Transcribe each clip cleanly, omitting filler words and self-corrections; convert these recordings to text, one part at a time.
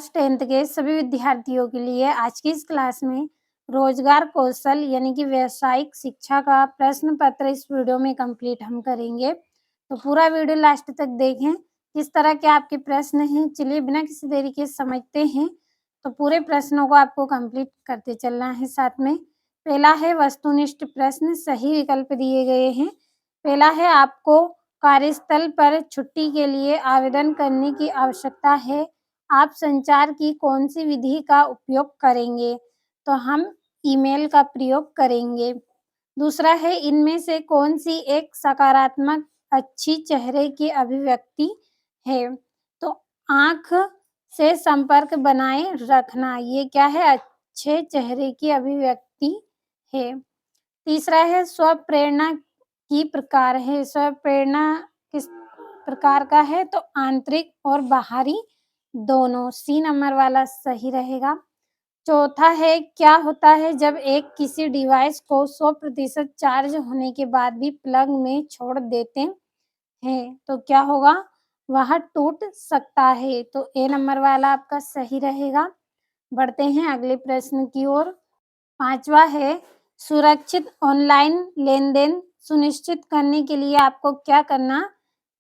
Class 10th के सभी विद्यार्थियों के लिए आज की इस क्लास में रोजगार कौशल यानी कि व्यावसायिक शिक्षा का प्रश्न पत्र इस वीडियो में कंप्लीट हम करेंगे। तो पूरा वीडियो लास्ट तक देखें। किस तरह के आपके प्रश्न हैं, चलिए बिना किसी देरी के समझते हैं। तो पूरे प्रश्नों को आपको कंप्लीट करते चलना है साथ में। पहला है वस्तुनिष्ठ प्रश्न, सही विकल्प दिए गए हैं। पहला है आपको कार्यस्थल पर छुट्टी के लिए आवेदन करने की आवश्यकता है। आप संचार की कौन-सी विधि का उपयोग करेंगे? तो हम ईमेल का प्रयोग करेंगे। दूसरा है इनमें से कौन-सी एक सकारात्मक अच्छी चेहरे की अभिव्यक्ति है? तो आँख से संपर्क बनाए रखना, ये क्या है? अच्छे चेहरे की अभिव्यक्ति है। तीसरा है स्वप्रेरणा की प्रकार है। स्वप्रेरणा किस प्रकार का है? तो आंतरिक और बाहरी दोनों। सी नंबर वाला सही रहेगा। चौथा है क्या होता है जब एक किसी डिवाइस को 100% चार्ज होने के बाद भी प्लग में छोड़ देते हैं तो क्या होगा? वह टूट सकता है। तो ए नंबर वाला आपका सही रहेगा। बढ़ते हैं अगले प्रश्न की ओर। पांचवा है सुरक्षित ऑनलाइन लेन-देन सुनिश्चित करने के लिए आपको क्या करना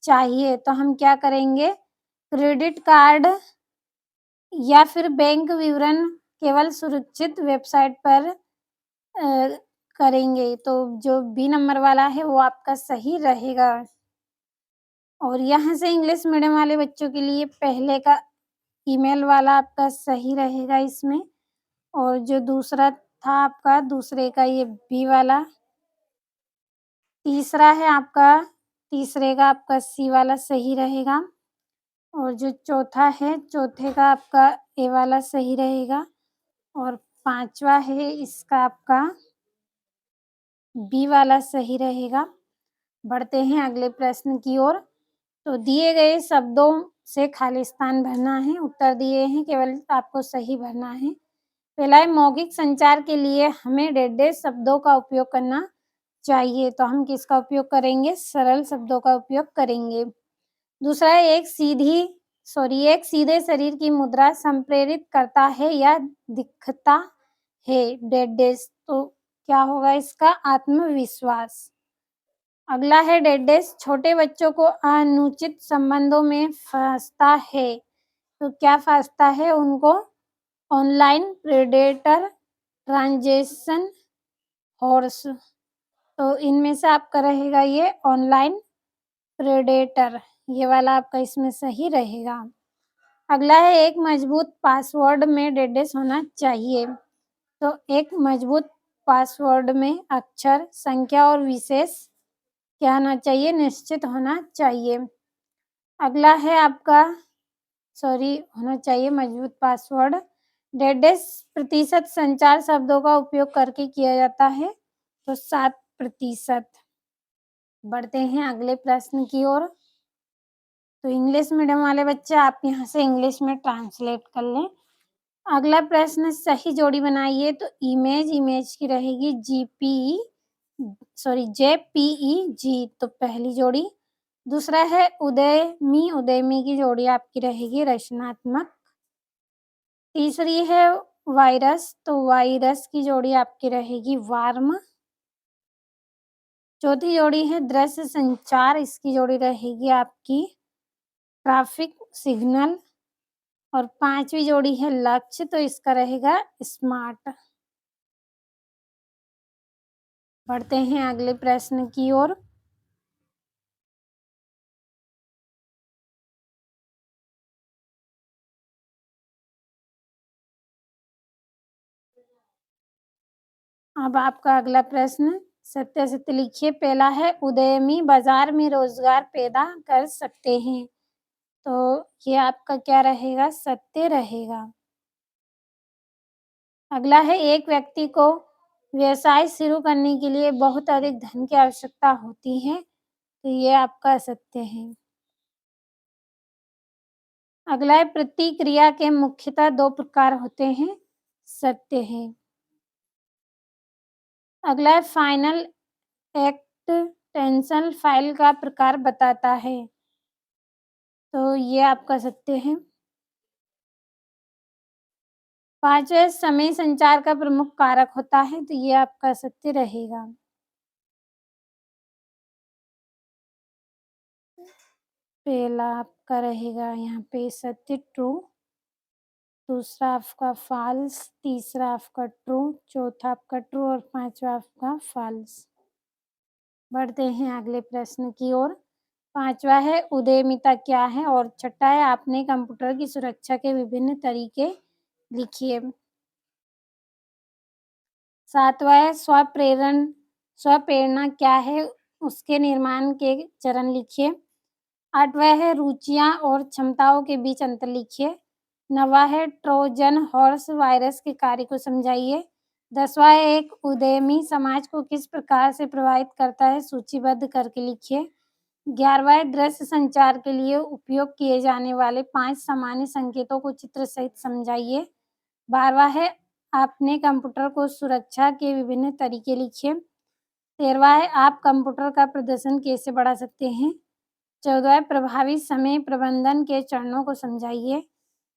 चाहिए? तो हम क्या करेंगे? क्रेडिट कार्ड या फिर बैंक विवरण केवल सुरक्षित वेबसाइट पर करेंगे। तो जो बी नंबर वाला है वो आपका सही रहेगा। और यहाँ से इंग्लिश मीडियम वाले बच्चों के लिए पहले का ईमेल वाला आपका सही रहेगा इसमें। और जो दूसरा था आपका दूसरे का ये बी वाला। तीसरा है आपका तीसरे का आपका सी वाला सही रहेगा। और जो चौथा है चौथे का आपका ए वाला सही रहेगा। और पांचवा है इसका आपका बी वाला सही रहेगा। बढ़ते हैं अगले प्रश्न की ओर। तो दिए गए शब्दों से खाली स्थान भरना है। उत्तर दिए हैं, केवल आपको सही भरना है। पहला है मौखिक संचार के लिए हमें डेढ़ शब्दों का उपयोग करना चाहिए। तो हम किसका उपयोग करेंगे? सरल शब्दों का उपयोग करेंगे। दूसरा है एक सीधे शरीर की मुद्रा संप्रेरित करता है या दिखता है डेढ़। तो क्या होगा इसका? आत्मविश्वास। अगला है डेढ़ छोटे बच्चों को अनुचित संबंधों में फंसता है। तो क्या फंसता है उनको? Online predator, transaction horse. तो इनमें से आपका रहेगा ये ऑनलाइन प्रेडेटर, ये वाला आपका इसमें सही रहेगा। अगला है एक मजबूत पासवर्ड में डेढ़ होना चाहिए। तो एक मजबूत पासवर्ड में अक्षर, संख्या और विशेष क्या होना चाहिए? निश्चित होना चाहिए। अगला है आपका होना चाहिए मजबूत पासवर्ड। डेढ़ प्रतिशत संचार शब्दों का उपयोग करके किया जाता है। तो 7%। बढ़ते हैं अगले प्रश्न की ओर। तो इंग्लिश मीडियम वाले बच्चे आप यहाँ से इंग्लिश में ट्रांसलेट कर लें। अगला प्रश्न सही जोड़ी बनाइए। तो इमेज की रहेगी JPEG, तो पहली जोड़ी। दूसरा है उदयमी की जोड़ी आपकी रहेगी रचनात्मक। तीसरी है वायरस, तो वायरस की जोड़ी आपकी रहेगी वार्म। चौथी जोड़ी है दृश्य संचार, इसकी जोड़ी रहेगी आपकी ट्रैफिक सिग्नल। और पांचवी जोड़ी है लक्ष्य, तो इसका रहेगा स्मार्ट। बढ़ते हैं अगले प्रश्न की ओर। अब आपका अगला प्रश्न सत्य लिखिए। पहला है उद्यमी बाजार में रोजगार पैदा कर सकते हैं। तो ये आपका क्या रहेगा? सत्य रहेगा। अगला है एक व्यक्ति को व्यवसाय शुरू करने के लिए बहुत अधिक धन की आवश्यकता होती है। तो ये आपका सत्य है। अगला है प्रतिक्रिया के मुख्यतः 2 प्रकार होते हैं। सत्य है। अगला है फाइनल एक्सटेंशन फाइल का प्रकार बताता है। तो ये आपका सत्य है। 5वां समय संचार का प्रमुख कारक होता है, तो ये आपका सत्य रहेगा। पहला आपका रहेगा यहाँ पे सत्य ट्रू, दूसरा आपका फ़ॉल्स, तीसरा आपका ट्रू, चौथा आपका ट्रू और 5वां आपका फ़ॉल्स। बढ़ते हैं अगले प्रश्न की ओर। 5वां है उद्यमिता क्या है? और छठा है आपने कंप्यूटर की सुरक्षा के विभिन्न तरीके लिखिए। 7वां है स्वप्रेरणा क्या है? उसके निर्माण के चरण लिखिए। 8वां है रुचियाँ और क्षमताओं के बीच अंतर लिखिए। 9वां है ट्रोजन हॉर्स वायरस के कार्य को समझाइए। 10वां है एक उद्यमी समाज को किस प्रकार से प्रभावित करता है? सूचीबद्ध करके लिखिए। 11वां है दृश्य संचार के लिए उपयोग किए जाने वाले 5 सामान्य संकेतों को चित्र सहित समझाइए। 12वां है आपने कंप्यूटर को सुरक्षा के विभिन्न तरीके लिखिए। 13वां है आप कंप्यूटर का प्रदर्शन कैसे बढ़ा सकते हैं? 14वां प्रभावी समय प्रबंधन के चरणों को समझाइए।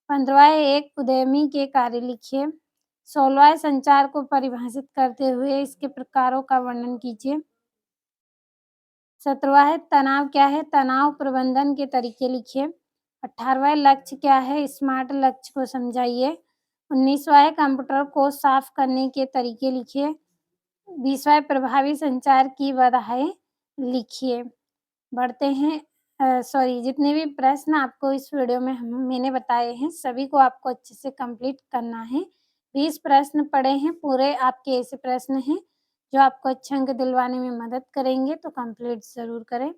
15वां एक उद्यमी के कार्य लिखिए। 16वां संचार को परिभाषित करते हुए इसके प्रकारों का वर्णन कीजिए। 17वां है तनाव क्या है? तनाव प्रबंधन के तरीके लिखिए। 18वां लक्ष्य क्या है? स्मार्ट लक्ष्य को समझाइए। 19वां है कंप्यूटर को साफ करने के तरीके लिखिए। 20वां प्रभावी संचार की बाधाएं लिखिए। बढ़ते हैं जितने भी प्रश्न आपको इस वीडियो में मैंने बताए हैं, सभी को आपको अच्छे से कंप्लीट करना है। 20 प्रश्न पड़े हैं, पूरे आपके ऐसे प्रश्न हैं जो आपको अच्छे अंक दिलवाने में मदद करेंगे, तो कंप्लीट ज़रूर करें।